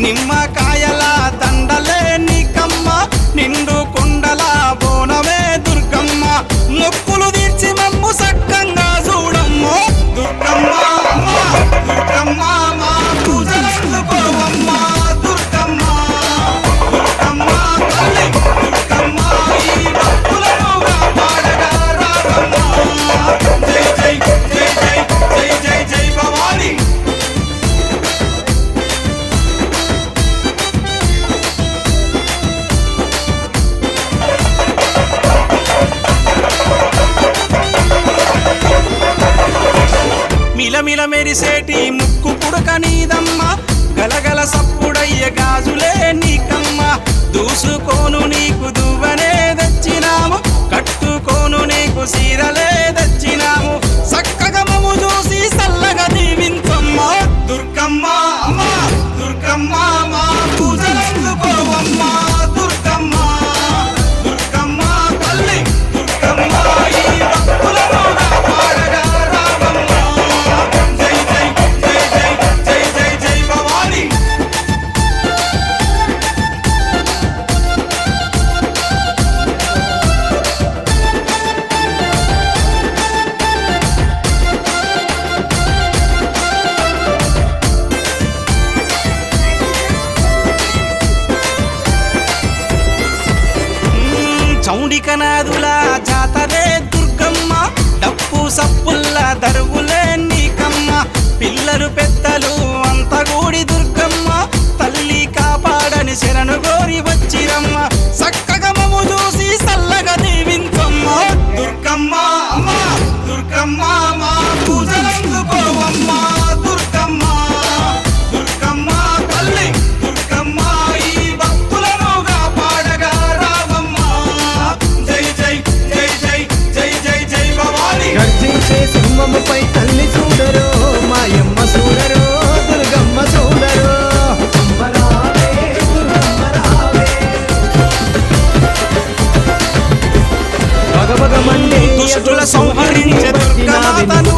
నిమ్మకాయల దండలే నీకమ్మ నిండు కొండల బోనమే దుర్గమ్మ మొక్కులు తీర్చి మమ్ము సక్కంగా చూడమ్మ దుర్గమ్మ దుర్గమ్మ మా పూజలందుకోవమ్మ దుర్గమ్మ దుర్గమ్మ తల్లి దుర్గమ్మ ఈ భక్తులను కాపాడగా రావమ్మ జై జై జై జై జై జై జై భవాని మిలమిల మెరిసేటి ముక్కు పుడక నీదమ్మ గలగల సప్పుడయ్య గాజులే నీకమ్మ దూసుకోను నీకు దువ్వనే తెచ్చినాము కట్టుకోను నీకు సీరలే తెచ్చినాము చక్కగా మము చూసి సల్లగా దీవించమ్మ దుర్గమ్మ దుర్గమ్మ మా పూజలందుకోవమ్మ దుర్గమ్మ దుర్గమ్మ తల్లి దుర్గమ్మ ఈ భక్తులను కాపాడగా రావమ్మ జై జై జై జై జై జై జై భవాని చౌడికనాదుల జాతరే దుర్గమ్మ డప్పు సప్పుల్ల దరువులే నీకమ్మ పిల్లలు పెద్దలు అంత గూడి దుర్గమ్మ తల్లి కాపాడని శరణు గోరి వచ్చిరమ్మ చక్కగా మము చూసి సల్లగా దీవించమ్మ దుర్గమ్మ దుర్గమ్మ మా పూజలందుకోవమ్మ దుర్గమ్మ దుర్గమ్మ తల్లి దుర్గమ్మ ఈ భక్తులను కాపాడగా రావమ్మ జై జై జై జై జై జై జై భవాని గర్జించే సింహముపై తల్లి చూడరు మాయమ్మ చూడరు దుర్గమ్మ చూడరు భగభగమండే దుష్టుల సంహరించే దుర్గమాతను